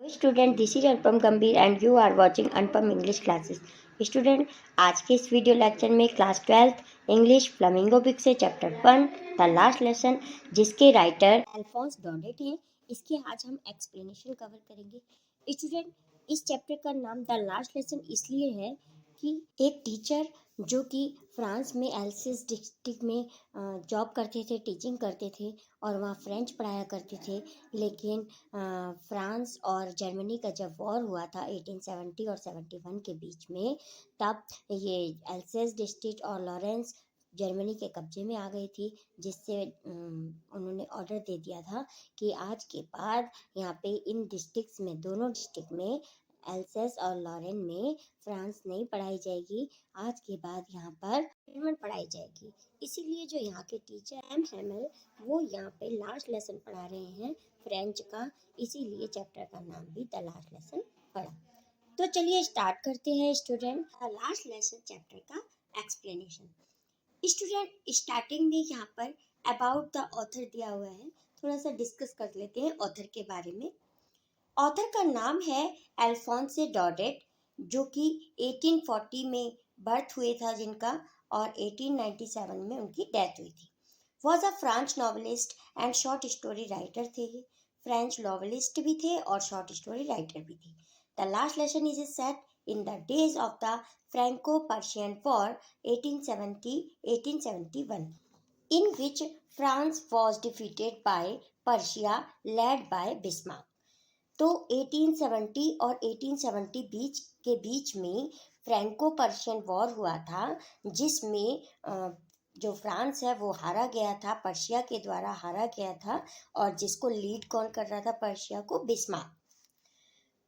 Hello student, this is Anupam Gambhir and you are watching Anupam English classes. Student, आज के इस video lecture में class 12 English Flamingo book से chapter 1 the last lesson, जिसके writer Alphonse Daudet हैं, इसके आज हम एक्सप्लेनेशन कवर करेंगे। स्टूडेंट, इस चैप्टर का नाम द लास्ट लेसन इसलिए है कि एक टीचर जो कि फ्रांस में एल्सेस डिस्ट्रिक्ट में जॉब करते थे, टीचिंग करते थे और वहाँ फ्रेंच पढ़ाया करते थे। लेकिन फ्रांस और जर्मनी का जब वॉर हुआ था 1870 और 71 के बीच में, तब ये एल्सेस डिस्ट्रिक्ट और लॉरेंस जर्मनी के कब्जे में आ गई थी, जिससे उन्होंने ऑर्डर दे दिया था कि आज के बाद यहाँ पे इन डिस्ट्रिक्ट्स में, दोनों डिस्ट्रिक्ट में, एल्सेस और लॉरेन में फ्रांस नहीं पढ़ाई जाएगी। आज के बाद यहाँ पर जर्मन पढ़ाई जाएगी। इसीलिए जो यहाँ के टीचर एम हैमल, वो यहाँ पे लास्ट लेसन पढ़ा रहे हैं फ्रेंच का, इसीलिए चैप्टर का नाम भी द लास्ट लेसन पढ़ा। तो चलिए स्टार्ट करते हैं student, the last lesson chapter का एक्सप्लेनेशन। स्टूडेंट, स्टार्टिंग में यहाँ पर अबाउट द ऑथर दिया हुआ है, थोड़ा सा डिस्कस कर लेते हैं ऑथर के बारे में। ऑथर का नाम है अल्फोंसे डॉडेट, जो कि 1840 में बर्थ हुए था जिनका, और 1897 में उनकी डेथ हुई थी। Was a French novelist and short story writer थे। फ्रेंच नॉवलिस्ट भी थे और शॉर्ट स्टोरी राइटर भी थे। The last lesson is set in the days of the Franco Persian war 1870-1871, in which France was defeated by Persia led by Bismarck। तो 1870 और 1870 बीच में Franco Persian war हुआ था, जिसमें जो फ्रांस है वो हारा गया था, पर्शिया के द्वारा हारा गया था, और जिसको लीड कौन कर रहा था पर्शिया को? Bismarck.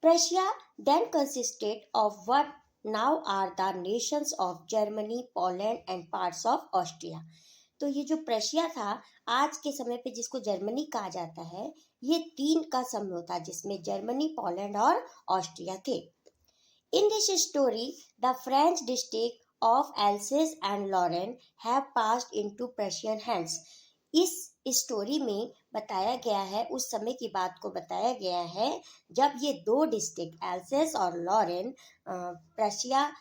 Prussia then consisted of what now are the nations of Germany, Poland and parts of Austria। तो ये जो प्रशिया था, आज के समय पे जिसको जर्मनी कहा जाता है, ये तीन का समूह था, जिसमें जर्मनी, पोलैंड और ऑस्ट्रिया थे। In this story the French district of Alsace and Lorraine have passed into Prussian hands. इस स्टोरी में बताया गया है, उस समय की बात को बताया गया है जब ये दो डिस्ट्रिक्ट एल्सेस और लॉरेन प्रशिया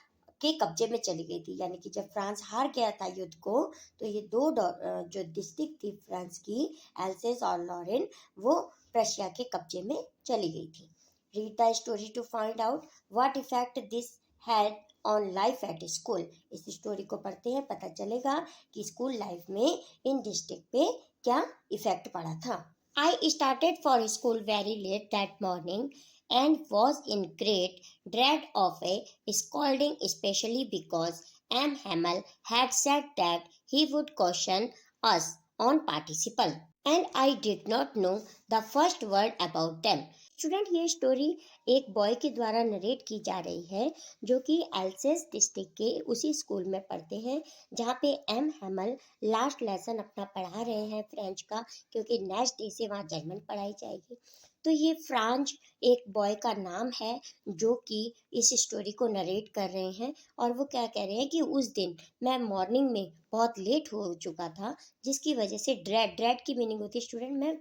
के कब्जे में चली गई थी। यानी कि जब फ्रांस हार गया था युद्ध को, तो ये दो जो डिस्ट्रिक्ट थी फ्रांस की, एल्सेस और लॉरेन, वो प्रशिया के कब्जे में चली गई थी। Read the story to find out what effect this had on life at school. इस स्टोरी को पढ़ते हैं, पता चलेगा कि स्कूल लाइफ में इन डिस्ट्रिक्ट पे क्या इफेक्ट पड़ा था। I started for school very let that morning and was in great dread of a scolding, especially because M. Hamel had said that he would caution us on participle, and I did not know the first word about them। Student, ये story एक boy के द्वारा narrate की जा रही है, जो कि एल्सेस डिस्ट्रिक्ट के उसी स्कूल में पढ़ते हैं जहाँ पे एम हैमल लास्ट लेसन अपना पढ़ा रहे हैं फ्रेंच का, क्योंकि नेक्स्ट डे से वहाँ जर्मन पढ़ाई जाएगी। तो ये फ्रांच एक बॉय का नाम है जो कि इस स्टोरी को नरेट कर रहे हैं, और वो क्या कह रहे हैं कि उस दिन मैं मॉर्निंग में बहुत लेट हो चुका था, जिसकी वजह से ड्रेड की मीनिंग होती है स्टूडेंट में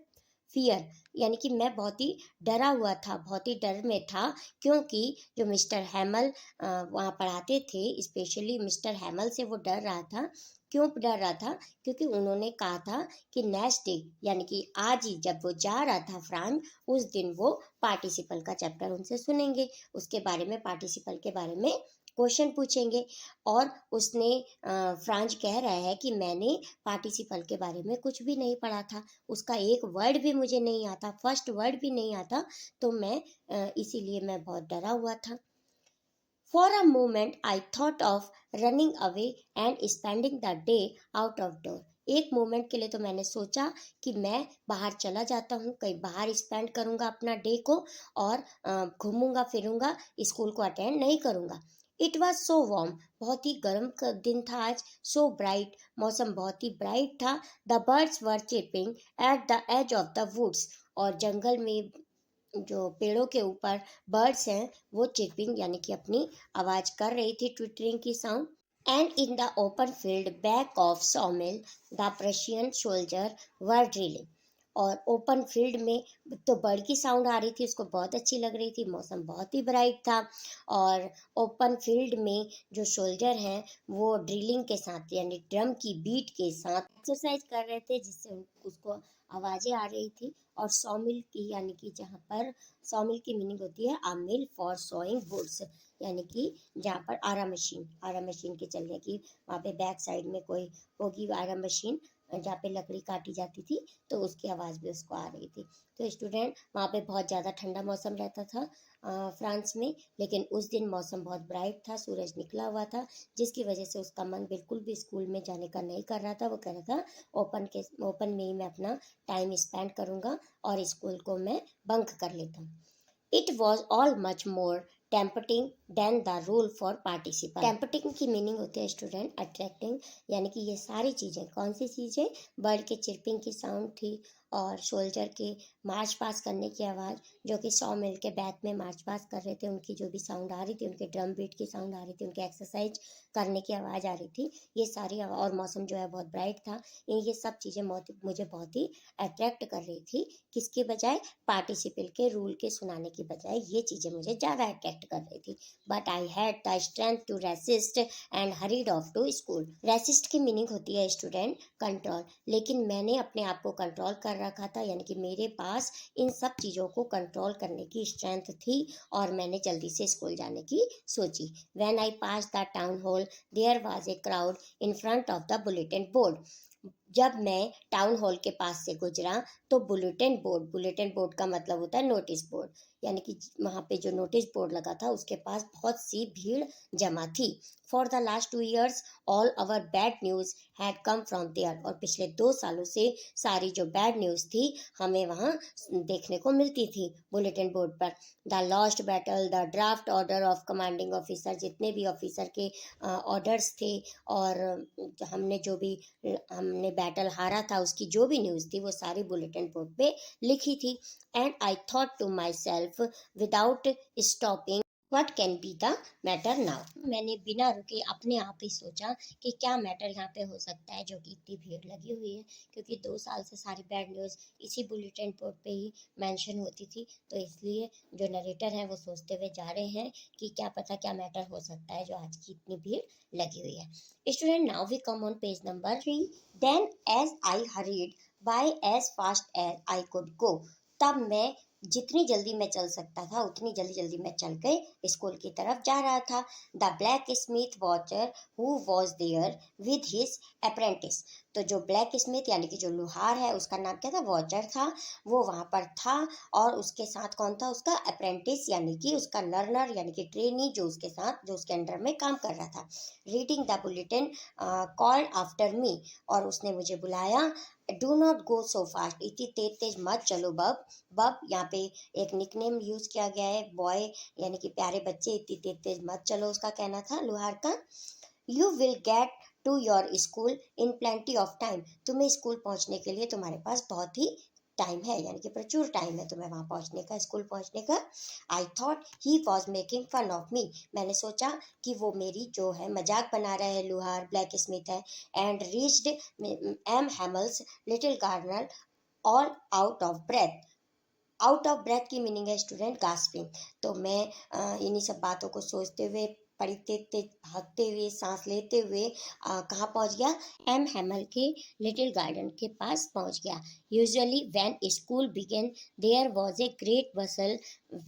फियर, यानी कि मैं बहुत ही डरा हुआ था, बहुत ही डर में था, क्योंकि जो मिस्टर हैमल वहाँ पढ़ाते थे, स्पेशली मिस्टर हैमल से वो डर रहा था। क्यों डर रहा था? क्योंकि उन्होंने कहा था कि नेक्स्ट डे, यानी कि आज ही जब वो जा रहा था फ्रांस, उस दिन वो पार्टिसिपल का चैप्टर उनसे सुनेंगे, उसके बारे में, पार्टिसिपल के बारे में क्वेश्चन पूछेंगे। और उसने फ्रांच कह रहा है कि मैंने पार्टिसिपल के बारे में कुछ भी नहीं पढ़ा था, उसका एक वर्ड भी मुझे नहीं आता, फर्स्ट वर्ड भी नहीं आता, तो मैं इसीलिए मैं बहुत डरा हुआ था। For a moment I thought of running away and spending the day out of door। एक मोमेंट के लिए तो मैंने सोचा कि मैं बाहर चला जाता हूँ, कहीं बाहर स्पेंड करूँगा अपना डे को, और घूमूंगा फिरूंगा, स्कूल को अटेंड नहीं करूँगा। इट वॉज सो वार्म, बहुत ही गर्म दिन था आज। सो ब्राइट, मौसम बहुत ही ब्राइट था। The birds were chirping at the edge of the woods, और जंगल में जो पेड़ों के ऊपर बर्ड्स हैं वो चिरपिंग, यानी कि अपनी आवाज कर रही थी, ट्विटरिंग की sound. And in the open field back of सॉमिल the Prussian soldier were drilling, और ओपन फील्ड में तो बर्ड की साउंड आ रही थी, उसको बहुत अच्छी लग रही थी, मौसम बहुत ही ब्राइट था। और ओपन फील्ड में जो सोल्जर हैं वो ड्रिलिंग के साथ यानी ड्रम की बीट के साथ एक्सरसाइज कर रहे थे, जिससे उसको आवाज़ें आ रही थी। और सॉमिल की यानी कि जहाँ पर सॉमिल की मीनिंग होती है आ मिल फॉर सोइंग वुड्स, यानी कि जहाँ पर आरा मशीन के चलने की, वहाँ पे बैक साइड में कोई होगी आरा मशीन जहाँ पे लकड़ी काटी जाती थी, तो उसकी आवाज़ भी उसको आ रही थी। तो स्टूडेंट वहाँ पे बहुत ज़्यादा ठंडा मौसम रहता था फ्रांस में, लेकिन उस दिन मौसम बहुत ब्राइट था, सूरज निकला हुआ था, जिसकी वजह से उसका मन बिल्कुल भी स्कूल में जाने का नहीं कर रहा था। वो कह रहा था ओपन में ही मैं अपना टाइम स्पेंड करूँगा और स्कूल को मैं बंक कर लेता हूँ। It was all much more tempting than the rule for participant. Tempting की मीनिंग होती है स्टूडेंट अट्रैक्टिंग, यानी कि ये सारी चीज़ें कौन सी चीज़ें, बर्ड के चिरपिंग की साउंड थी और सोल्जर के मार्च पास करने की आवाज़, जो कि 100 मिल के बैक में मार्च पास कर रहे थे, उनकी जो भी साउंड आ रही थी, उनके ड्रम बीट की साउंड आ रही थी, उनके एक्सरसाइज करने की आवाज़ आ रही थी, ये सारी और मौसम जो है बहुत ब्राइट था। ये सब चीज़ें मुझे बहुत ही अट्रैक्ट कर रही थी, किसके बजाय, पार्टिसिपल के रूल के सुनाने की बजाय ये चीज़ें मुझे ज़्यादा अट्रैक्ट कर रही थी। But I had the strength to resist and hurried off to school. Resist की मीनिंग होती है स्टूडेंट कंट्रोल, लेकिन मैंने अपने आप को कंट्रोल कर रखा था, यानी कि मेरे पास इन सब चीज़ों को कंट्रोल करने की स्ट्रेंथ थी और मैंने जल्दी से स्कूल जाने की सोची। When I pass the town hall there was a crowd in front of the bulletin board. जब मैं टाउन हॉल के पास से गुजरा तो बुलेटिन बोर्ड का मतलब होता है नोटिस बोर्ड, यानी कि वहाँ पे जो नोटिस बोर्ड लगा था उसके पास बहुत सी भीड़ जमा थी। For the last 2 years all our bad news had come from there. और पिछले 2 सालों से सारी जो बैड न्यूज़ थी हमें वहाँ देखने को मिलती थी बुलेटिन बोर्ड पर। The lost battle, the draft order of commanding officer, जितने भी ऑफिसर के ऑर्डर्स थे और हमने बैटल हारा था उसकी जो भी न्यूज़ थी वो सारी बुलेटिन बोर्ड पे लिखी थी। And I thought to myself without stopping what can be the matter now. मैंने बिना रुके अपने आप ही सोचा कि क्या मैटर यहाँ पे हो सकता है जो कि इतनी भीड़ लगी हुई है, क्योंकि 2 साल से सारी बैड न्यूज़ इसी बुलेटिन बोर्ड पे ही मेंशन होती थी। तो इसलिए जो नरेटर हैं वो सोचते हुए जा रहे हैं कि क्या पता क्या मैटर हो सकता है जो आज की इतनी भीड़ लगी हुई है। Student, now we come on page number 3। Then as I hurried by as fast as I could go. तब मैं जितनी जल्दी मैं चल सकता था उतनी जल्दी जल्दी मैं चल के स्कूल की तरफ जा रहा था। The blacksmith Wachter who was there with his apprentice. तो जो ब्लैक स्मिथ यानी कि जो लोहार है उसका नाम क्या था, वॉचर था, वो वहाँ पर था। और उसके साथ कौन था, उसका अप्रेंटिस यानी कि उसका लर्नर यानी कि ट्रेनी जो उसके अंडर में काम कर रहा था। Reading the bulletin called after me. और उसने मुझे बुलाया। Do not go so fast, इतनी तेज तेज मत चलो बब। बब यहाँ पे एक निकनेम यूज किया गया है, बॉय यानी कि प्यारे बच्चे, इतनी तेज तेज मत चलो उसका कहना था लोहार का। You will get to your school in plenty of time. तुम्हें स्कूल पहुंचने के लिए तुम्हारे पास बहुत ही टाइम है, यानी कि प्रचुर टाइम है तुम्हें वहां पहुंचने का, स्कूल पहुंचने का। I thought he was making fun of me. मैंने सोचा कि वो मेरी जो है मजाक बना रहा है, लोहार ब्लैक स्मिथ है। And reached M Hamel's little gardener all out of breath की मीनिंग है स्टूडेंट गास्पिंग। तो मैं इन्हीं सब बातों को सोचते हुए पढ़ते तेज भागते हुए सांस लेते हुए कहाँ पहुँच गया, एम हैमल के लिटिल गार्डन के पास पहुँच गया। Usually when school began there was a great bustle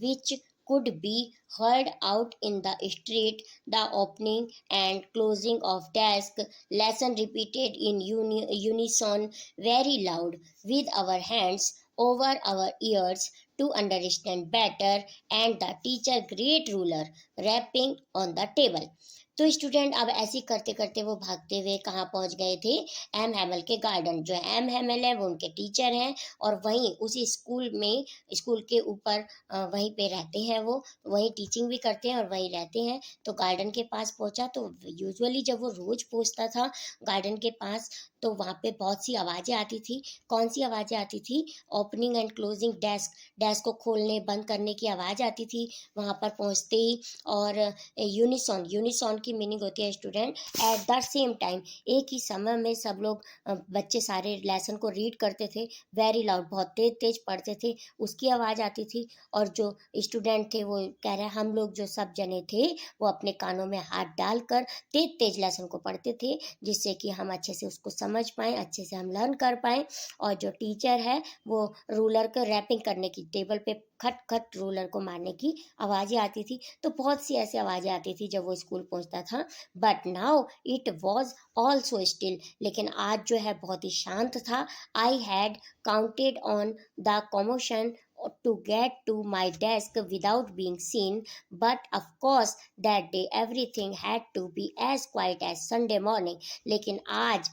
which could be heard out in the street, the opening and closing of desk, lesson repeated in unison very loud with our hands over our ears to understand better, and the teacher great ruler rapping on the table। तो student अब ऐसे करते करते वो भागते हुए कहाँ पहुंच गए थे, एम हैमल के गार्डन। जो एम हैमल है वो उनके टीचर हैं और वहीं उसी स्कूल के ऊपर वहीं पे रहते हैं, वो वहीं टीचिंग भी करते हैं और वहीं रहते हैं। तो गार्डन के पास पहुंचा तो यूजुअली जब वो रोज पहुंचता था गार्डन के पास तो वहाँ पे बहुत सी आवाज़ें आती थी। कौन सी आवाज़ें आती थी, ओपनिंग एंड क्लोजिंग डेस्क को खोलने बंद करने की आवाज़ आती थी वहाँ पर पहुँचते ही। और यूनिसॉन की मीनिंग होती है student at the same time, एक ही समय में सब लोग बच्चे सारे लेसन को रीड करते थे, वेरी लाउड, बहुत तेज तेज पढ़ते थे, उसकी आवाज़ आती थी। और जो स्टूडेंट थे वो कह रहे हैं हम लोग जो सब जने थे वो अपने कानों में हाथ डालकर तेज तेज लेसन को पढ़ते थे, जिससे कि हम अच्छे से उसको समझ पाएँ, अच्छे से हम लर्न कर पाएँ। और जो टीचर है वो रूलर को रैपिंग करने की, टेबल पे खट खट रूलर को मारने की आवाज़ें आती थी। तो बहुत सी ऐसी आवाज़ें आती थी जब वो स्कूल पहुंचता था। But now it was also still, लेकिन आज जो है बहुत ही शांत था। I had counted on the commotion to get to my desk without being seen, but of course that day everything had to be as quiet as Sunday morning. लेकिन आज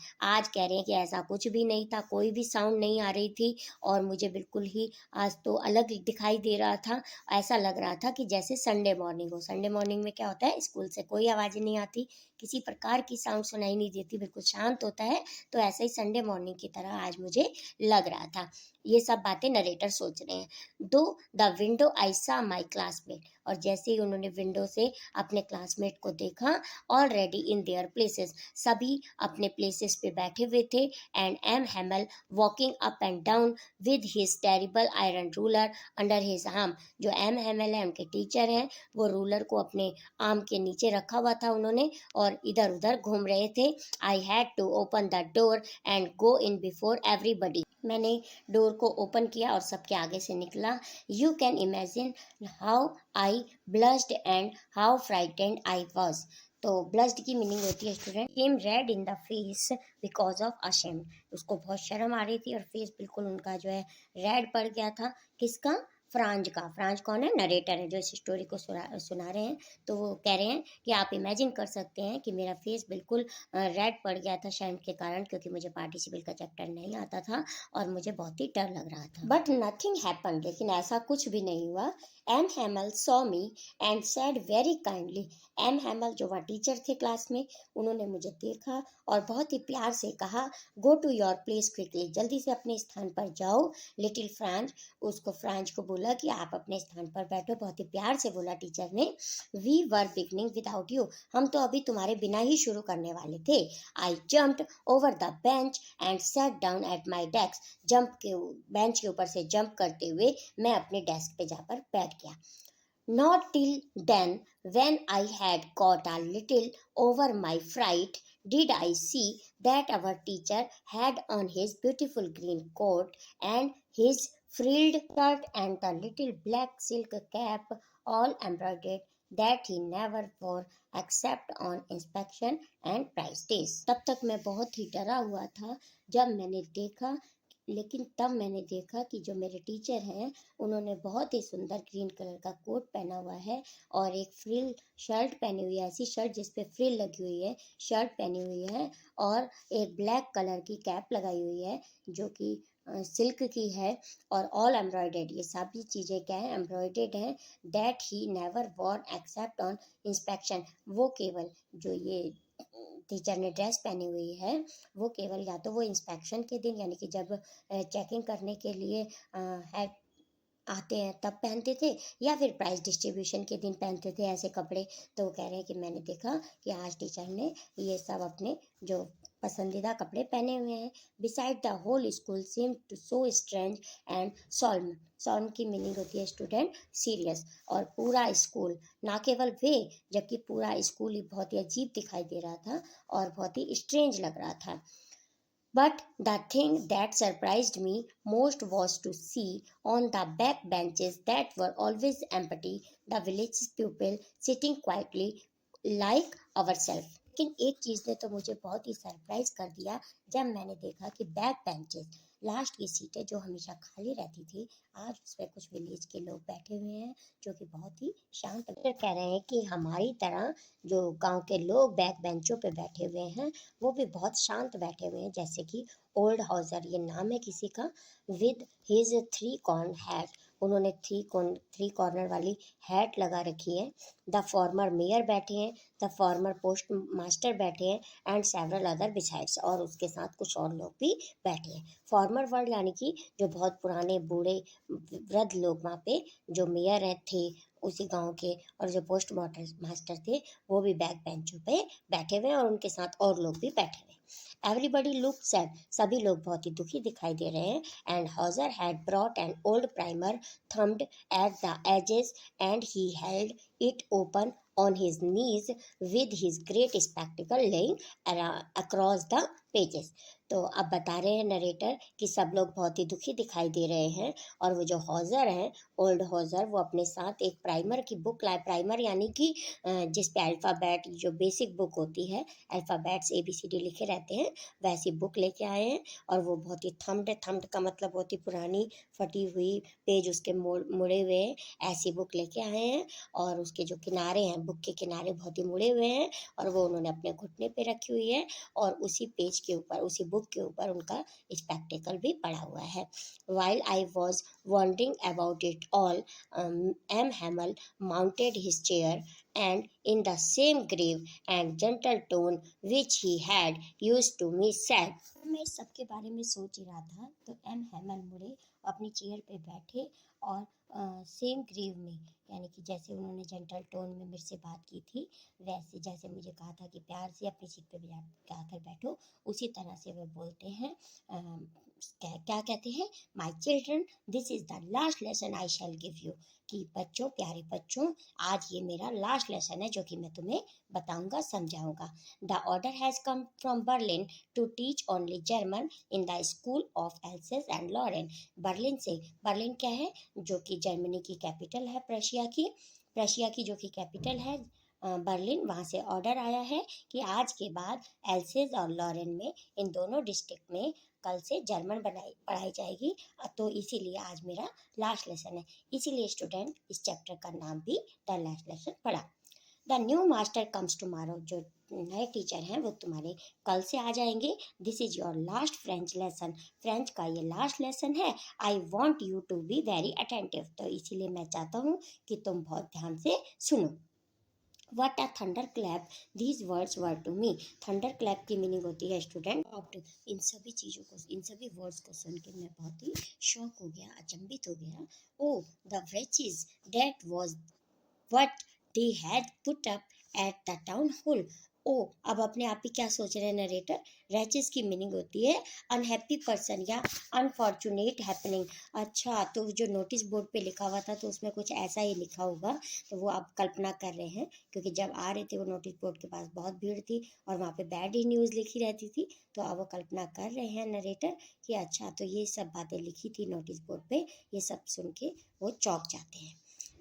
कह रहे हैं कि ऐसा कुछ भी नहीं था, कोई भी साउंड नहीं आ रही थी, और मुझे बिल्कुल ही आज तो अलग दिखाई दे रहा था। ऐसा लग रहा था कि जैसे संडे मॉर्निंग हो। संडे मॉर्निंग में क्या होता है, स्कूल से कोई आवाज़ें नहीं आती, किसी प्रकार की साउंड सुनाई नहीं देती, बिल्कुल शांत होता है। तो ऐसे ही संडे मॉर्निंग की तरह आज मुझे लग रहा था। ये सब बातें नरेटर सोच रहे हैं। दो द विंडो आई सा माई क्लासमेट, और जैसे ही उन्होंने विंडो से अपने क्लासमेट को देखा, ऑलरेडी इन देयर प्लेसेस, सभी अपने प्लेसेस पे बैठे हुए थे, and M Hamel walking up and down with his terrible iron ruler under his arm. जो एम हैमल है, उनके टीचर हैं, वो रूलर को अपने आर्म के नीचे रखा हुआ था उन्होंने, और इधर उधर घूम रहे थे। I had to open the door and go in before everybody, मैंने डोर को ओपन किया और सबके आगे से निकला। You can imagine how I blushed and how frightened I was. तो ब्लश्ड की मीनिंग होती है student came red in the face because of ashamed, उसको बहुत शर्म आ रही थी और फेस बिल्कुल उनका जो है रेड पड़ गया था। किसका? फ्रांज का। फ्रांज कौन है? नरेटर है जो इस स्टोरी को सुना रहे हैं। तो वो कह रहे हैं कि आप इमेजिन कर सकते हैं कि मेरा फेस बिल्कुल रेड पड़ गया था शर्म के कारण, क्योंकि मुझे पार्टिसिपल का चैप्टर नहीं आता था और मुझे बहुत ही डर लग रहा था। बट नथिंग हैपन, लेकिन ऐसा कुछ भी नहीं हुआ। M Hamel saw me and said very kindly, M Hamel जो वहाँ टीचर थे क्लास में, उन्होंने मुझे देखा और बहुत ही प्यार से कहा, go to your place quickly, जल्दी से अपने स्थान पर जाओ। लिटिल फ्रांज, उसको फ्रांज को बोला कि आप अपने स्थान पर बैठो, बहुत ही प्यार से बोला टीचर ने। We were beginning without you, हम तो अभी तुम्हारे बिना ही शुरू करने वाले थे। आई jumped over the bench and sat down at my desk, bench के ऊपर से जंप करते हुए मैं अपने डेस्क पे जाकर बैठ गया। Not till then, when I had got a little over my fright, did I see that our teacher had on his beautiful green coat and his frilled shirt and the little black silk cap all embroidered that he never wore except on inspection and prize days. तब तक मैं बहुत ही डरा हुआ था जब मैंने देखा, लेकिन तब मैंने देखा कि जो मेरे टीचर हैं उन्होंने बहुत ही सुंदर ग्रीन कलर का कोट पहना हुआ है और एक फ्रिल शर्ट पहनी हुई है, ऐसी शर्ट जिस पे फ्रिल लगी हुई है, शर्ट पहनी हुई है, और एक ब्लैक कलर की कैप लगाई हुई है जो कि सिल्क की है, और ऑल एम्ब्रॉयडेड, ये सभी चीज़ें क्या है? एम्ब्रॉयडेड हैं। That he never war except on inspection, वो केवल जो ये टीचर ने ड्रेस पहनी हुई है वो केवल या तो वो इंस्पेक्शन के दिन, यानी कि जब चेकिंग करने के लिए है आते हैं तब पहनते थे, या फिर प्राइज डिस्ट्रीब्यूशन के दिन पहनते थे ऐसे कपड़े। तो वो कह रहे हैं कि मैंने देखा कि आज टीचर ने ये सब अपने जो पसंदीदा कपड़े पहने हुए हैं। Beside the whole school seem to so strange and solemn, solemn की मीनिंग होती है स्टूडेंट सीरियस, और पूरा स्कूल, ना केवल वे, जबकि पूरा स्कूल ही बहुत ही अजीब दिखाई दे रहा था और बहुत ही स्ट्रेंज लग रहा था। But the thing that surprised me most was to see on the back benches that were always empty the village people sitting quietly like ourselves. लेकिन एक चीज़ ने तो मुझे बहुत ही सरप्राइज कर दिया जब मैंने देखा कि बैक बेंचेस, लास्ट की सीटें जो हमेशा खाली रहती थी, आज उस पर कुछ विलेज के लोग बैठे हुए हैं जो कि बहुत ही शांत। फिर कह रहे हैं कि हमारी तरह जो गांव के लोग बैक बेंचों पे बैठे हुए हैं वो भी बहुत शांत बैठे हुए हैं, जैसे कि ओल्ड हाउसर, ये नाम है किसी का, विद हिज 3 कॉर्न हैट, उन्होंने थ्री कॉर्नर वाली हैट लगा रखी है। द फॉर्मर मेयर बैठे हैं, द फॉर्मर पोस्ट मास्टर बैठे हैं, एंड सेवरल अदर बिसाइड्स, और उसके साथ कुछ और लोग भी बैठे हैं। फॉर्मर वर्ड यानी कि जो बहुत पुराने बूढ़े वृद्ध लोग वहाँ पे जो मेयर थे उसी गांव के, और जो पोस्ट मास्टर थे वो भी बैक बेंचों पे बैठे हुए हैं और उनके साथ और लोग भी बैठे हुए हैं। एवरीबडी लुक सैड, सभी लोग बहुत ही दुखी दिखाई दे रहे हैं। And Hauser had brought an old primer thumbed at the edges and he held it open on his knees with his great spectacle laying across the pages। तो अब बता रहे हैं नरेटर कि सब लोग बहुत ही दुखी दिखाई दे रहे हैं, और वो जो हॉजर है, ओल्ड हॉजर, वो अपने साथ एक प्राइमर की बुक लाए। प्राइमर यानी कि जिस पे अल्फ़ाबेट, जो बेसिक बुक होती है, अल्फ़ाबेट्स ABCD लिखे रहते हैं, वैसी बुक लेके आए हैं। और वो बहुत ही थम्ड, थम्ड का मतलब बहुत ही पुरानी फटी हुई, पेज उसके मुड़े हुए, ऐसी बुक लेके आए हैं। और उसके जो किनारे हैं, बुक के किनारे बहुत ही मुड़े हुए हैं, और वो उन्होंने अपने घुटने पे रखी हुई है, और उसी पेज के ऊपर, उसी बुक के ऊपर उनका स्पेक्टिकल भी पड़ा हुआ है। While I was wondering about it all, M. Hamel mounted his chair and in the same grave and gentle tone which he had used to me said। मैं इस सब के बारे में सोच ही रहा था तो एम हैमल मुड़े, अपनी चेयर पे बैठे, और सेम ग्रीव में, यानी कि जैसे उन्होंने जेंटल टोन में मेरे से बात की थी, वैसे जैसे मुझे कहा था कि प्यार से अपनी सीट पे आकर बैठो, उसी तरह से वे बोलते हैं। क्या कहते हैं? My children, this is the last lesson I shell give you, कि बच्चों, प्यारे बच्चों, आज ये मेरा लास्ट लेसन है जो कि मैं तुम्हें बताऊंगा, समझाऊंगा। The order has come from Berlin to teach only German in the school of Alsace and Lorraine. Berlin से, बर्लिन क्या है? जो कि जर्मनी की कैपिटल है, प्रशिया की जो कि कैपिटल है बर्लिन, वहाँ से ऑर्डर आया है कि आज के बाद एल्सेस और लॉरेन में, इन दोनों डिस्ट्रिक्ट में कल से जर्मन पढ़ाई जाएगी। तो इसीलिए आज मेरा लास्ट लेसन है, इसीलिए स्टूडेंट इस चैप्टर का नाम भी द लास्ट लेसन पढ़ा। The new master comes tomorrow, जो नए टीचर हैं वो तुम्हारे कल से आ जाएंगे। This is your last French lesson, French का ये लास्ट लेसन है। I want you to be very attentive, तो इसीलिए मैं चाहता हूँ कि तुम बहुत ध्यान से सुनो। What a thunderclap these words were to me. Thunderclap की मीनिंग होती है स्टूडेंट, इन सभी चीज़ों को, इन सभी वर्ड्स को सुन के मैं बहुत ही शॉक हो गया, अचंभित हो गया। ओ the wretches, that was what they had put up at the town hall। ओ, अब अपने आप ही क्या सोच रहे हैं नरेटर? रैचेस की मीनिंग होती है अनहैप्पी पर्सन या अनफॉर्चुनेट हैपनिंग। अच्छा, तो जो नोटिस बोर्ड पे लिखा हुआ था तो उसमें कुछ ऐसा ही लिखा होगा, तो वो आप कल्पना कर रहे हैं, क्योंकि जब आ रहे थे वो नोटिस बोर्ड के पास बहुत भीड़ थी और वहाँ पे बैड ही न्यूज़ लिखी रहती थी, तो अब वो कल्पना कर रहे हैं नरेटर कि अच्छा, तो ये सब बातें लिखी थी नोटिस बोर्ड पे, ये सब सुन के वो चौंक जाते हैं।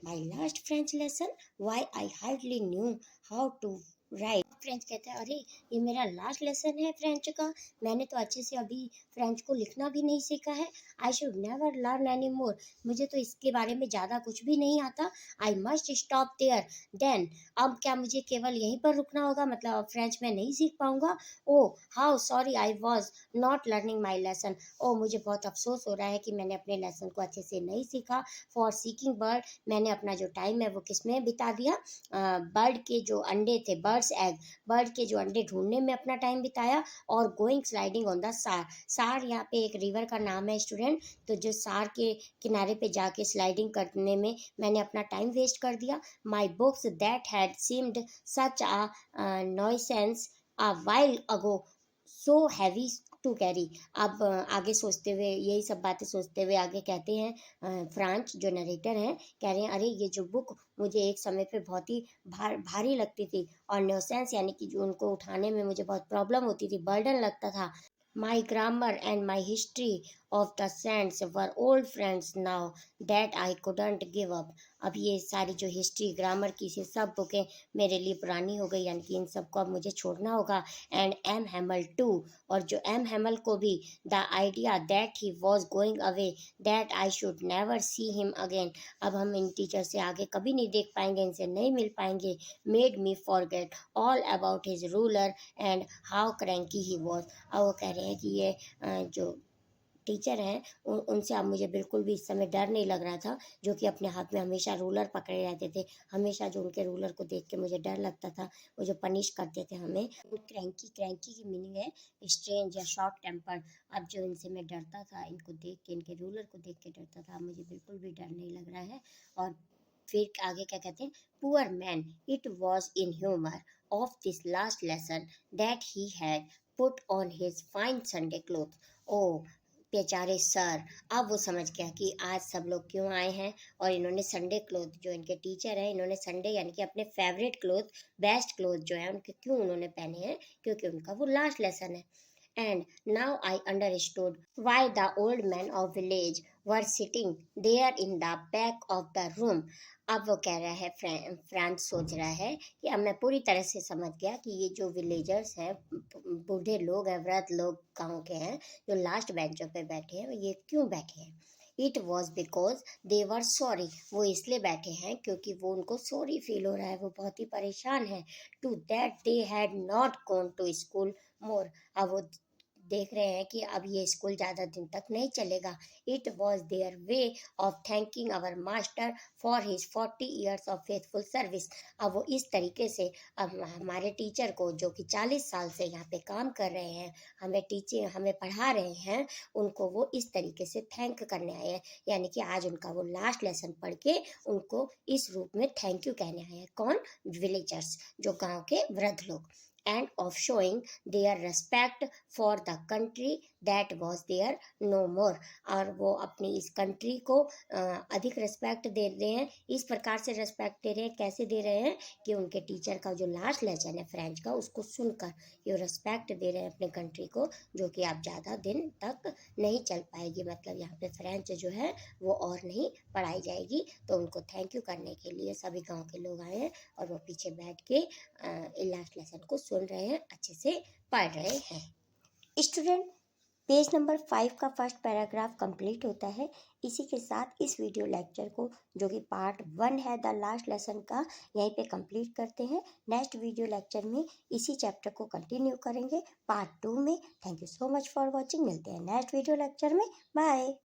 My last French lesson, why I hardly knew how to write। French कहते हैं, अरे ये मेरा लास्ट लेसन है फ्रेंच का, मैंने तो अच्छे से अभी फ्रेंच को लिखना भी नहीं सीखा है। I should never learn any more, मुझे तो इसके बारे में ज़्यादा कुछ भी नहीं आता। I must stop there then, अब क्या मुझे केवल यहीं पर रुकना होगा, मतलब अब फ्रेंच में नहीं सीख पाऊंगा। Oh how sorry I was not learning my lesson, oh मुझे बहुत अफसोस हो रहा है कि मैंने अपने लेसन को अच्छे से नहीं सीखा। फॉर सीकिंग बर्ड, मैंने अपना जो टाइम है वो किस में बिता दिया? बर्ड के जो अंडे थे, बर्ड्स एग, बर्ड के जो अंडे ढूंढने में अपना टाइम बिताया। और गोइंग स्लाइडिंग ऑन द सार, सार यहाँ पे एक रिवर का नाम है स्टूडेंट, तो जो सार के किनारे पे जाके स्लाइडिंग करने में मैंने अपना टाइम वेस्ट कर दिया। My books that had seemed such a nuisance a while ago so heavy to carry. अब आगे सोचते हुए, यही सब बातें सोचते हुए आगे कहते हैं, फ्रांच जो नरेटर हैं कह रहे हैं, अरे ये जो बुक मुझे एक समय पे बहुत ही भारी लगती थी, और न्यूसेंस यानी कि जो उनको उठाने में मुझे बहुत प्रॉब्लम होती थी, बर्डन लगता था। My grammar and my history of the saints were old friends now that I couldn't give up. अब ये सारी जो हिस्ट्री, ग्रामर की से सब बुकें मेरे लिए पुरानी हो गई, यानी कि इन सबको अब मुझे छोड़ना होगा। एंड एम हैमल टू, और जो एम हैमल को भी, the idea that he was going away that I should never see him again, अब हम इन टीचर से आगे कभी नहीं देख पाएंगे, इनसे नहीं मिल पाएंगे। Made me forget all about his ruler and how cranky he was. अब वो कह रहे हैं कि ये जो टीचर हैं उनसे अब मुझे बिल्कुल भी इस समय डर नहीं लग रहा था, जो कि अपने हाथ में हमेशा रूलर पकड़े रहते थे। हमेशा जो उनके रूलर को देख के मुझे डर लगता था, वो जो पनिश करते थे हमें। क्रैंकी, क्रैंकी की मीनिंग है स्ट्रेंज या शॉर्ट टेम्पर। अब जो इनसे मैं डरता था, इनको देख के, इनके रूलर को देख के डरता था, अब मुझे बिल्कुल भी डर नहीं लग रहा है। और फिर आगे क्या कहते हैं, poor man, it was in humour of this last lesson that he had put on his fine Sunday cloth. Oh बेचारे सर, अब वो समझ गया कि आज सब लोग क्यों आए हैं, और इन्होंने संडे क्लोथ, जो इनके टीचर हैं, इन्होंने संडे यानी कि अपने फेवरेट क्लोथ, बेस्ट क्लोथ जो है उनके क्यों उन्होंने पहने हैं, क्योंकि उनका वो लास्ट लेसन है। And now I understood why the old men of village were sitting there in the back of the room। अब वो कह रहा है, फ्रांस सोच रहा है कि अब मैं पूरी तरह से समझ गया कि ये जो विलेजर्स हैं, बूढ़े लोग हैं, वृद्ध लोग गाँव के हैं, जो लास्ट बेंचों पे बैठे हैं, ये क्यों बैठे हैं। It was because they were sorry, वो इसलिए बैठे हैं क्योंकि वो उनको सॉरी फील हो रहा है, वो बहुत ही परेशान है। Too that they had not gone to school more, अब वो देख रहे हैं कि अब ये स्कूल ज़्यादा दिन तक नहीं चलेगा। It was their way of thanking our master for his 40 years of faithful service. अब वो इस तरीके से अब हमारे टीचर को, जो कि 40 साल से यहाँ पे काम कर रहे हैं, हमें पढ़ा रहे हैं, उनको वो इस तरीके से थैंक करने आए हैं, यानी कि आज उनका वो लास्ट लेसन पढ़ के उनको इस रूप में थैंक यू कहने आए हैं। कौन? विलेजर्स, जो गाँव के वृद्ध लोग। And of showing their respect for the country that was their no more, और वो अपनी इस कंट्री को अधिक रिस्पेक्ट दे रहे हैं। इस प्रकार से रिस्पेक्ट दे रहे हैं, कैसे दे रहे हैं कि उनके टीचर का जो लास्ट लेसन है फ्रेंच का, उसको सुनकर ये रिस्पेक्ट दे रहे हैं अपने कंट्री को, जो कि अब ज़्यादा दिन तक नहीं चल पाएगी, मतलब यहाँ पे फ्रेंच जो है वो और नहीं पढ़ाई जाएगी। तो उनको थैंक यू करने के लिए सभी गाँव के लोग आए हैं, और वो पीछे बैठ के लास्ट लेसन को सुन रहे हैं, अच्छे से पढ़ रहे हैं। स्टूडेंट, पेज नंबर 5 का फर्स्ट पैराग्राफ कंप्लीट होता है। इसी के साथ इस वीडियो लेक्चर को, जो कि पार्ट 1 है द लास्ट लेसन का, यहीं पे कंप्लीट करते हैं। नेक्स्ट वीडियो लेक्चर में इसी चैप्टर को कंटिन्यू करेंगे पार्ट 2 में। Thank you so much for watching. मिलते हैं नेक्स्ट वीडियो लेक्चर में। बाय।